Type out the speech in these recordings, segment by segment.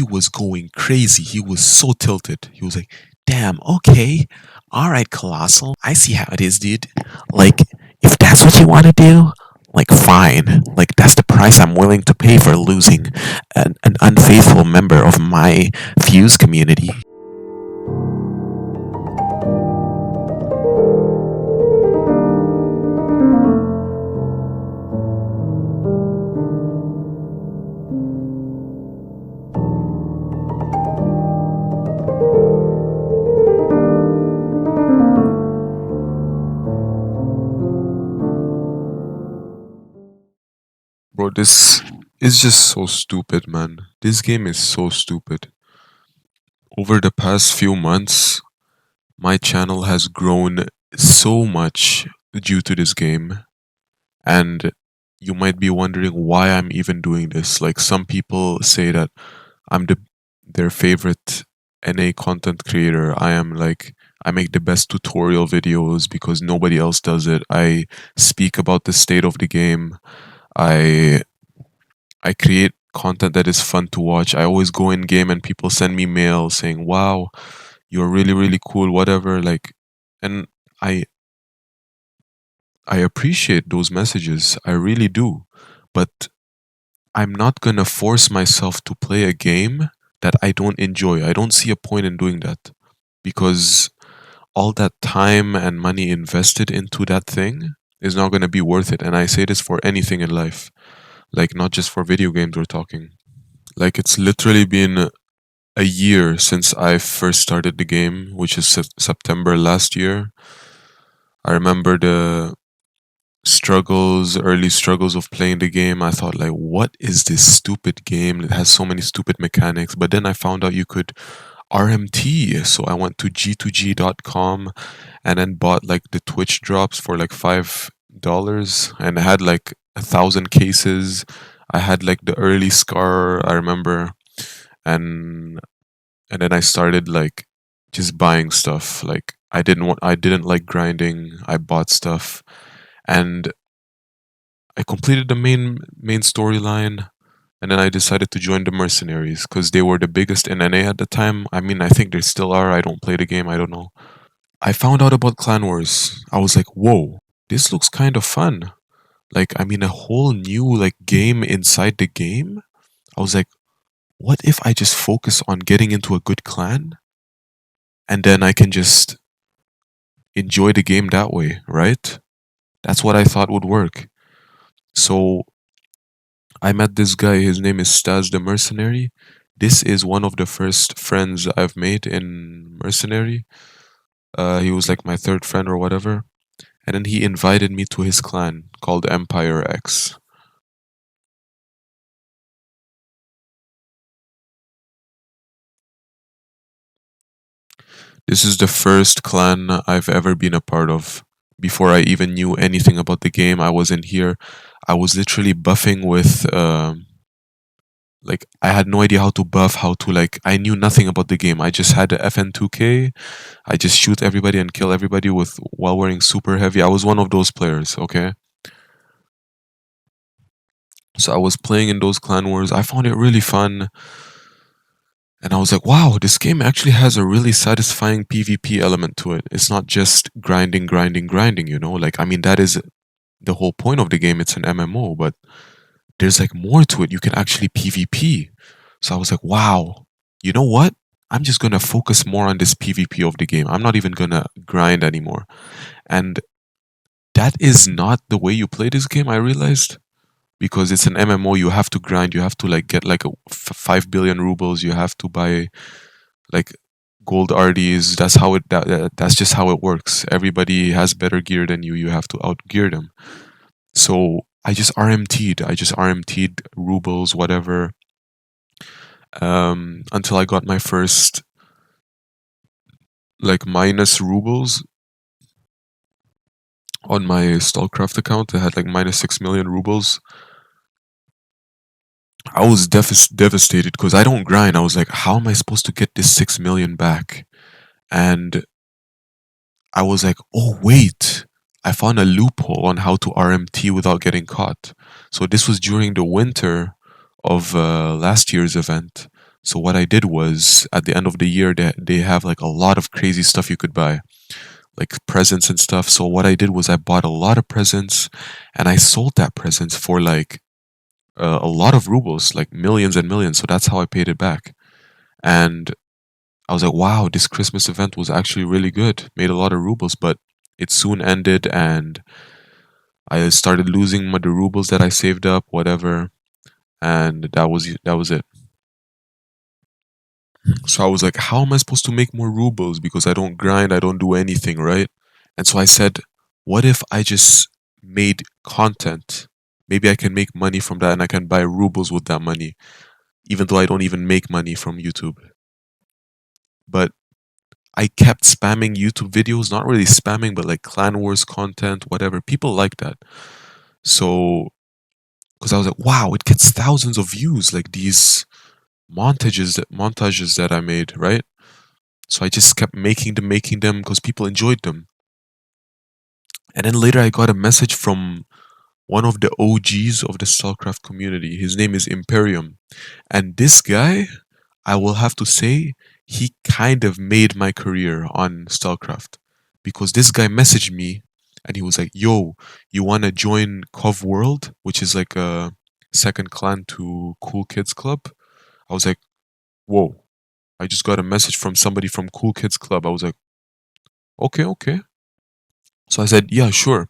was going crazy. He was so tilted. He was like, damn, okay. All right, Colossal. I see how it is, dude. Like, if that's what you want to do, like, fine. Like, that's the price I'm willing to pay for losing an unfaithful member of my Fuse community. Bro, this is just so stupid, man. This game is so stupid. Over the past few months, my channel has grown so much due to this game. And you might be wondering why I'm even doing this. Like, some people say that I'm their favorite NA content creator. I make the best tutorial videos because nobody else does it. I speak about the state of the game. I I create content that is fun to watch. I always go in game and people send me mail saying, "Wow, you're really really cool," whatever. Like, and I I appreciate those messages. I really do. But I'm not gonna force myself to play a game that I don't enjoy. I don't see a point in doing that because all that time and money invested into that thing is not gonna be worth it. And I say this for anything in life, like not just for video games we're talking. Like, it's literally been a year since I first started the game, which is September last year. I remember the early struggles of playing the game. I thought, like, what is this stupid game? It has so many stupid mechanics. But then I found out you could RMT. So I went to g2g.com and then bought like the Twitch drops for like $5 and I had like 1,000 cases. I had like the early scar, I remember, and then I started like just buying stuff. Like, I didn't like grinding. I bought stuff and I completed the main storyline, and then I decided to join the mercenaries because they were the biggest in NA at the time. I mean, I think they still are. I don't play the game. I don't know. I found out about Clan Wars. I was like, whoa, this looks kind of fun. Like, I mean, a whole new like game inside the game. I was like, what if I just focus on getting into a good clan, and then I can just enjoy the game that way, right? That's what I thought would work. So I met this guy. His name is Staz the Mercenary. This is one of the first friends I've made in Mercenary. He was like my third friend or whatever. And then he invited me to his clan called Empire X. This is the first clan I've ever been a part of. Before I even knew anything about the game, I was in here. I was literally buffing with like, I had no idea how to buff, how to like, I knew nothing about the game. I just had the FN2K. I just shoot everybody and kill everybody with while wearing super heavy. I was one of those players, okay? So I was playing in those clan wars. I found it really fun. And I was like, wow, this game actually has a really satisfying PvP element to it. It's not just grinding, grinding, grinding, you know? Like, I mean, that is the whole point of the game. It's an MMO, but there's like more to it. You can actually PvP. So I was like, wow, you know what? I'm just gonna focus more on this PvP of the game. I'm not even gonna grind anymore. And that is not the way you play this game, I realized. Because it's an MMO, you have to grind, you have to like get like 5 billion rubles, you have to buy like gold RDs. That's how that's just how it works. Everybody has better gear than you have to outgear them. So I just RMT'd rubles, whatever, until I got my first like minus rubles on my Stalcraft account. I had like minus 6 million rubles. I was devastated because I don't grind. I was like, how am I supposed to get this 6 million back? And I was like, oh, wait. I found a loophole on how to RMT without getting caught. So this was during the winter of last year's event. So what I did was at the end of the year they have like a lot of crazy stuff you could buy, like presents and stuff. So what I did was I bought a lot of presents and I sold that presents for like a lot of rubles, like millions and millions. So that's how I paid it back. And I was like, wow, this Christmas event was actually really good. Made a lot of rubles, but it soon ended and I started losing the rubles that I saved up, whatever, and that was it. So I was like, how am I supposed to make more rubles? Because I don't grind, I don't do anything, right? And so I said, what if I just made content? Maybe I can make money from that and I can buy rubles with that money, even though I don't even make money from YouTube. But I kept spamming YouTube videos, not really spamming, but like Clan Wars content, whatever. People like that. So, because I was like, wow, it gets thousands of views, like these montages that I made, right? So I just kept making them because people enjoyed them. And then later I got a message from one of the OGs of the Stalcraft community. His name is Imperium. And this guy, I will have to say, he kind of made my career on Stalcraft. Because this guy messaged me and he was like, yo, you want to join Cov World, which is like a second clan to Cool Kids Club? I was like, whoa. I just got a message from somebody from Cool Kids Club. I was like, okay, okay. So I said, yeah, sure.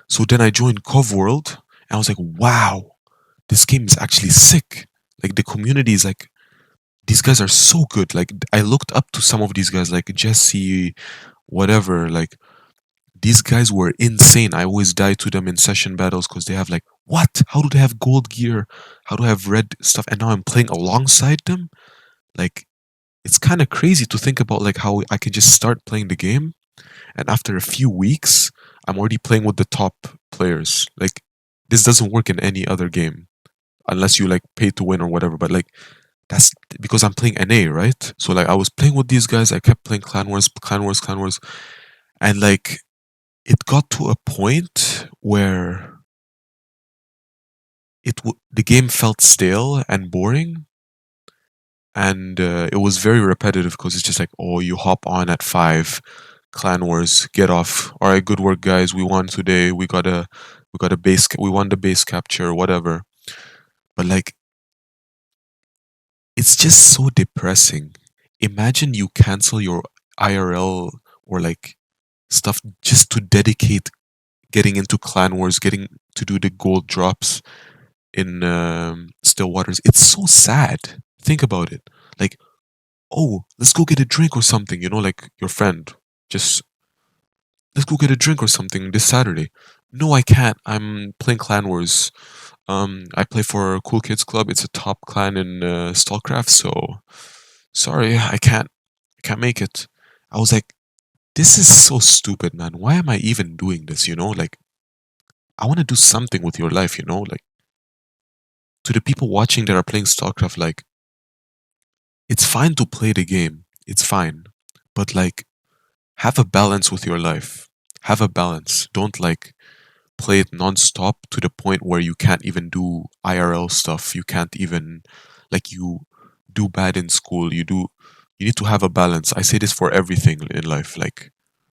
So then I joined Cov World and I was like, wow, this game is actually sick. Like the community is like, these guys are so good. Like I looked up to some of these guys, like Jesse, whatever. Like these guys were insane. I always die to them in session battles because they have like, what? How do they have gold gear? How do I have red stuff? And now I'm playing alongside them. Like it's kind of crazy to think about like how I can just start playing the game and after a few weeks I'm already playing with the top players. Like this doesn't work in any other game unless you like pay to win or whatever, but like that's because I'm playing NA, right? So like I was playing with these guys, I kept playing Clan Wars, and like it got to a point where the game felt stale and boring, and it was very repetitive because it's just like, oh, you hop on at 5, Clan Wars, get off. All right, good work, guys. We won today. We got a we won the base capture, whatever. But like, it's just so depressing. Imagine you cancel your IRL or like stuff just to dedicate getting into Clan Wars, getting to do the gold drops in Still Waters. It's so sad. Think about it. Like, oh, let's go get a drink or something, like your friend. Just let's go get a drink or something this Saturday. No, I can't. I'm playing Clan Wars. I play for Cool Kids Club. It's a top clan in Stalcraft, so sorry, I can't make it. I was like, this is so stupid, man. Why am I even doing this? Like I want to do something with your life, like to the people watching that are playing StarCraft, like it's fine to play the game. It's fine. But like have a balance with your life. Have a balance. Don't like play it non-stop to the point where you can't even do IRL stuff. You can't even like you do bad in school. You need to have a balance. I say this for everything in life. Like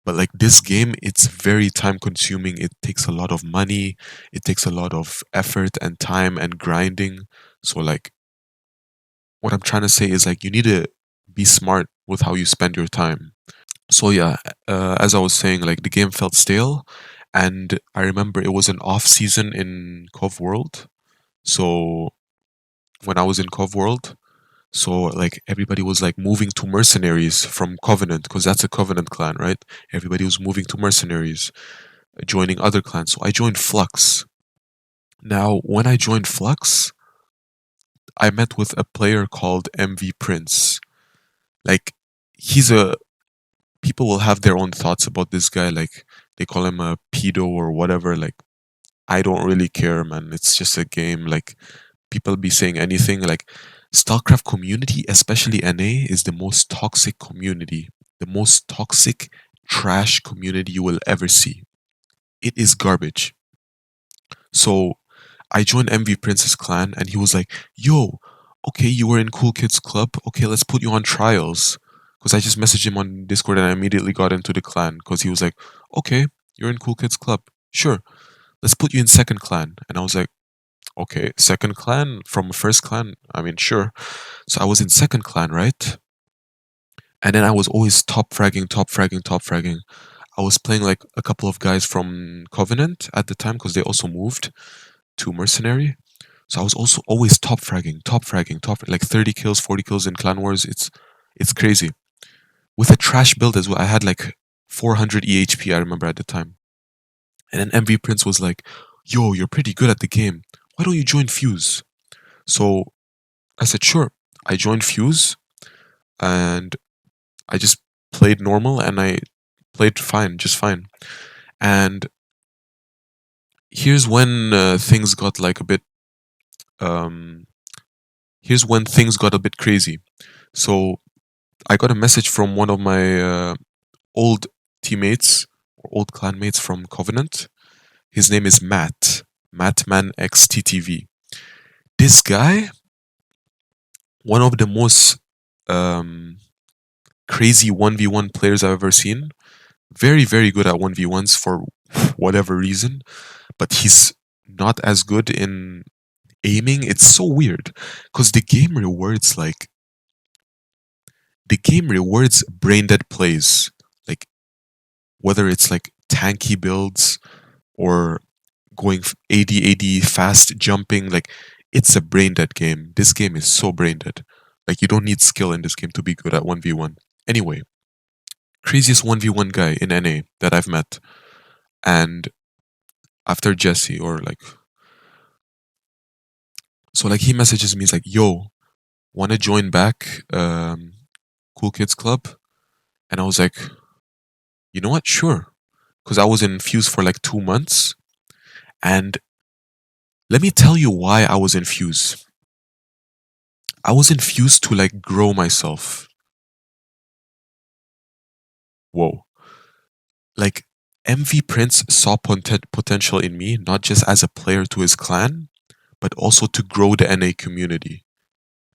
but like this game, it's very time consuming. It takes a lot of money. It takes a lot of effort and time and grinding. So like what I'm trying to say is like you need to be smart with how you spend your time. So yeah, as I was saying, like the game felt stale, and I remember it was an off season in Cove World. So when I was in Cove World, so like everybody was like moving to mercenaries from Covenant because that's a Covenant clan, right? Everybody was moving to mercenaries, joining other clans. So I joined Flux. Now, when I joined Flux, I met with a player called MvPrince. Like he's a people will have their own thoughts about this guy. Like they call him a pedo or whatever. Like I don't really care, man. It's just a game. Like people be saying anything. Like StarCraft community, especially NA, is the most toxic community, the most toxic trash community you will ever see. It is garbage. So I joined MV Prince's clan, and he was like, "Yo, okay, you were in Cool Kids Club. Okay, let's put you on trials. Because I just messaged him on Discord and I immediately got into the clan because he was like, okay, you're in Cool Kids Club. Sure, let's put you in second clan. And I was like, okay, second clan from first clan? I mean, sure. So I was in second clan, right? And then I was always top fragging, top fragging, top fragging. I was playing like a couple of guys from Covenant at the time because they also moved to Mercenary. So I was also always top fragging, top fragging, like 30 kills, 40 kills in Clan Wars. It's crazy. With a trash build as well. I had like 400 EHP, I remember at the time. And then MvPrince was like, yo, you're pretty good at the game. Why don't you join Fuse? So I said, sure. I joined Fuse and I just played normal and I played fine, just fine. And here's when things got like a bit. Um, here's when things got a bit crazy. So I got a message from one of my old teammates or old clanmates from Covenant. His name is MattManXTTV. This guy, one of the most um, crazy 1v1 players I've ever seen. Very, very good at 1v1s for whatever reason, but he's not as good in aiming. It's so weird because the game rewards brain dead plays, like whether it's like tanky builds or going AD fast jumping, like it's a brain dead game. This game is so brain dead. Like you don't need skill in this game to be good at 1v1. Anyway, craziest 1v1 guy in NA that I've met. And after Jesse or like so like he messages me, he's like, yo, wanna join back Cool Kids Club? And I was like, you know what? Sure. Because I was in Fuse for like 2 months. And let me tell you why I was in Fuse. I was in Fuse to like grow myself. Whoa. Like MvPrince saw potential in me, not just as a player to his clan, but also to grow the NA community.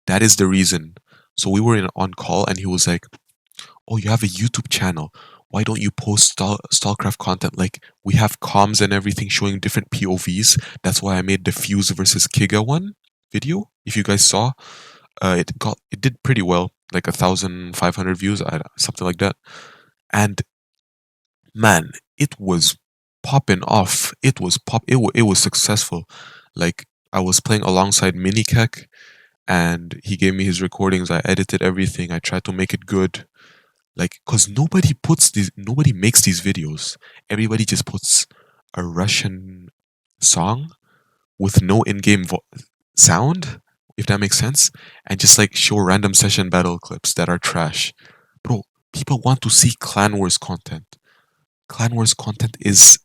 That is the reason. So we were on call and he was like, oh, you have a YouTube channel. Why don't you post Stalcraft content? Like we have comms and everything showing different POVs. That's why I made the Fuse versus Kiga one video. If you guys saw, it did pretty well, like 1,500 views, something like that. And man, it was popping off. It was successful. Like I was playing alongside Minikek, and he gave me his recordings. I edited everything. I tried to make it good. Like, cause nobody makes these videos. Everybody just puts a Russian song with no in-game sound, if that makes sense, and just like show random session battle clips that are trash. Bro, people want to see Clan Wars content. Clan Wars content is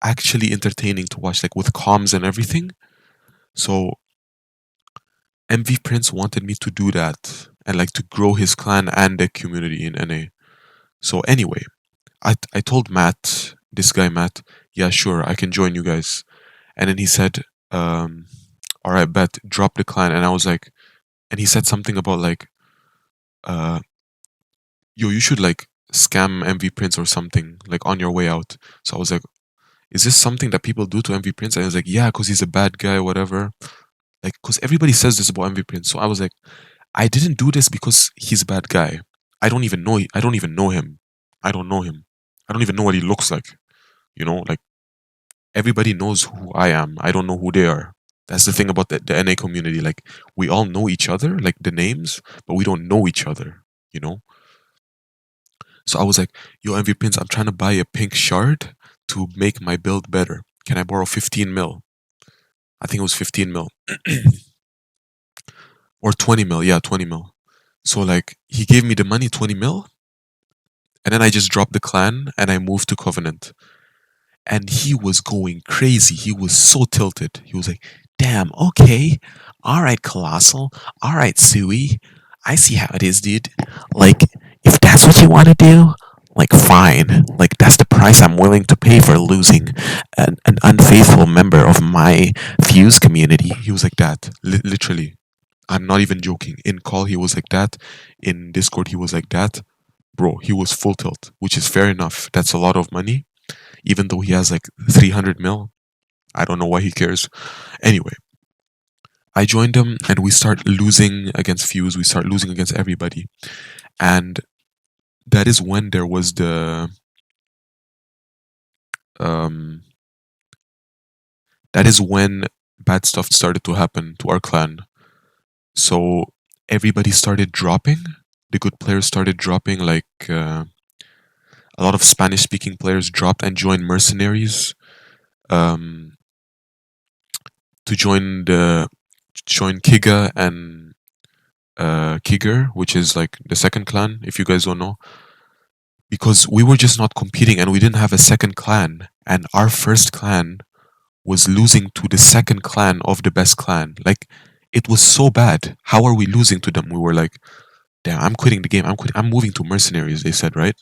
actually entertaining to watch, like with comms and everything. So MvPrince wanted me to do that and like to grow his clan and the community in NA. So anyway, I told Matt, this guy Matt, yeah, sure, I can join you guys. And then he said, all right, bet, drop the clan. And I was like, and he said something about like, uh, yo, you should like scam MvPrince or something, like on your way out. So I was like, is this something that people do to MvPrince? And I was like, yeah, because he's a bad guy, whatever. Like, because everybody says this about MvPrince. So I was like, I didn't do this because he's a bad guy. I don't even know him. I don't know him. I don't even know what he looks like. You know, like everybody knows who I am. I don't know who they are. That's the thing about the NA community. Like we all know each other, like the names, but we don't know each other, you know? So I was like, yo, MvPrince, I'm trying to buy a pink shard to make my build better. Can I borrow 15 mil? I think it was 15 mil. Or 20 mil. Yeah, 20 mil. So like he gave me the money, 20 mil, and then I just dropped the clan and I moved to Covenant. And he was going crazy. He was so tilted. He was like, damn, okay. All right, Colossal. All right, Sui. I see how it is, dude. Like, if that's what you want to do, like, fine. Like, that's the price I'm willing to pay for losing an unfaithful member of my Fuse community. He was like that, literally. I'm not even joking. In call, he was like that. In Discord, he was like that. Bro, he was full tilt, which is fair enough. That's a lot of money, even though he has like 300 mil. I don't know why he cares. Anyway, I joined him and we start losing against Fuse. We start losing against everybody. And that is when there was um that is when bad stuff started to happen to our clan. So everybody started dropping. The good players started dropping, like a lot of Spanish speaking players dropped and joined mercenaries um, to join Kiga and Kiger, which is like the second clan, if you guys don't know. Because we were just not competing and we didn't have a second clan. And our first clan was losing to the second clan of the best clan. Like, it was so bad. How are we losing to them? We were like, damn, I'm quitting the game. I'm moving to mercenaries, they said, right?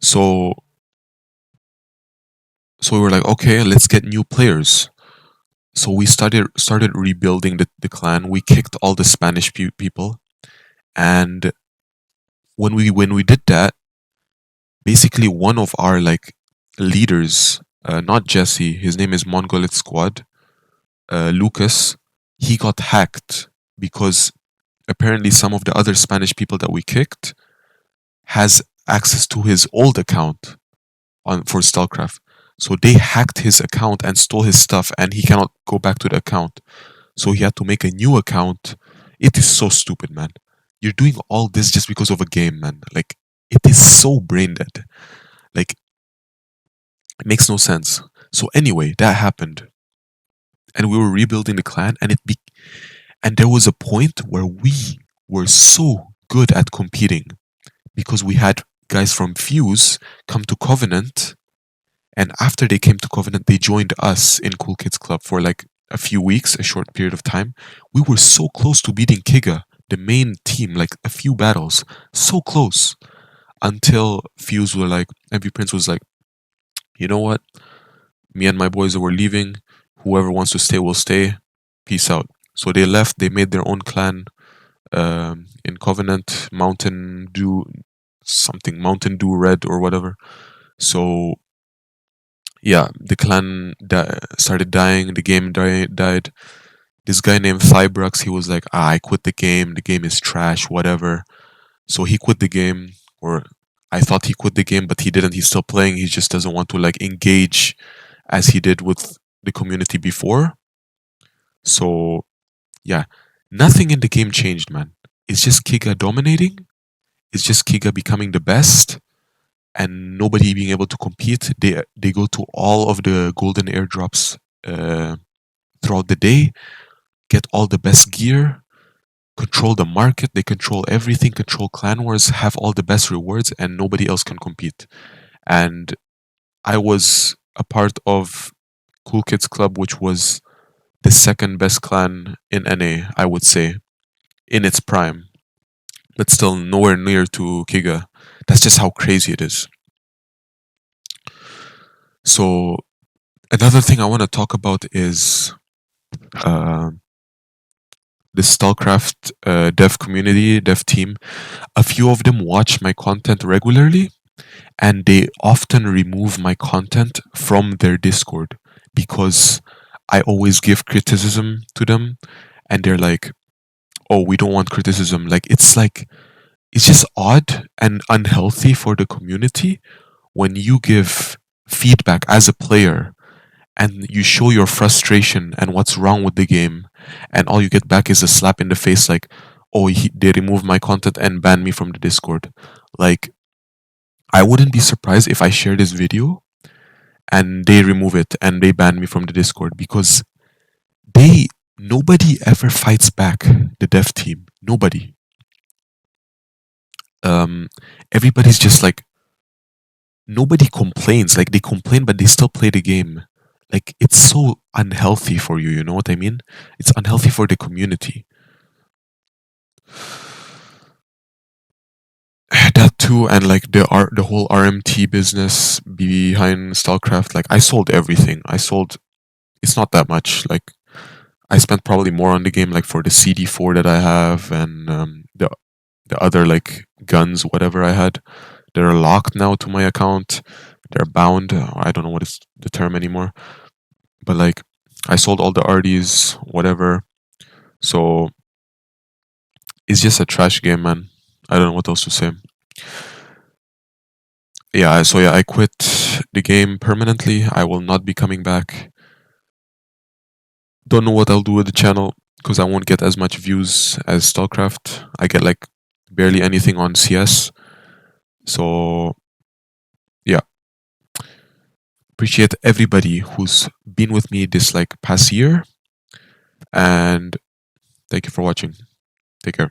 So so we were like, okay, let's get new players. So we started rebuilding the clan. We kicked all the Spanish people, and when we did that, basically one of our like leaders, not Jesse, his name is Mongolit Squad, Lucas, he got hacked because apparently some of the other Spanish people that we kicked has access to his old account on for Stalcraft. So they hacked his account and stole his stuff, and he cannot go back to the account. So he had to make a new account. It is so stupid, man. You're doing all this just because of a game, man. Like, it is so brain dead. Like, it makes no sense. So anyway, that happened, and we were rebuilding the clan, and there was a point where we were so good at competing because we had guys from Fuse come to Covenant, and after they came to Covenant, they joined us in Cool Kids Club for like a few weeks, a short period of time. We were so close to beating Kiga, the main team, like a few battles, so close, until Fuse were like, MvPrince was like, you know what? Me and my boys were leaving. Whoever wants to stay will stay. Peace out. So they left. They made their own clan in Covenant, Mountain Dew, something, Mountain Dew Red or whatever. So yeah, the clan started dying. The game died. This guy named Fibrox, he was like, I quit the game. The game is trash, whatever. So he quit the game, or I thought he quit the game, but he didn't. He's still playing. He just doesn't want to like engage as he did with the community before. So yeah, nothing in the game changed, man. It's just Kiga dominating. It's just Kiga becoming the best, and nobody being able to compete. They go to all of the golden airdrops throughout the day, get all the best gear, control the market. They control everything. Control clan wars. Have all the best rewards, and nobody else can compete. And I was a part of Cool Kids Club, which was the second best clan in NA, I would say, in its prime, but still nowhere near to Kiga. That's just how crazy it is. So another thing I want to talk about is uh, the Stalcraft dev community, dev team. A few of them watch my content regularly, and they often remove my content from their Discord because I always give criticism to them, and they're like, "Oh, we don't want criticism." Like it's just odd and unhealthy for the community when you give feedback as a player and you show your frustration and what's wrong with the game, and all you get back is a slap in the face like, oh, they removed my content and banned me from the Discord. Like, I wouldn't be surprised if I share this video and they remove it and they ban me from the Discord because they nobody ever fights back, the dev team. Nobody. Um Everybody's just like, nobody complains. Like, they complain but they still play the game. Like, it's so unhealthy for you know what I mean? It's unhealthy for the community. that too, and like the whole RMT business behind Stalcraft. Like I sold everything. I sold. It's not that much. Like I spent probably more on the game, like for the CD4 that I have, and the other like guns, whatever I had. They're locked now to my account. They're bound. I don't know what is the term anymore. But like, I sold all the RDs, whatever. So it's just a trash game, man. I don't know what else to say. Yeah, so yeah, I quit the game permanently. I will not be coming back. Don't know what I'll do with the channel because I won't get as much views as Stalcraft. I get like barely anything on CS. So yeah, appreciate everybody who's been with me this like past year, and thank you for watching. Take care.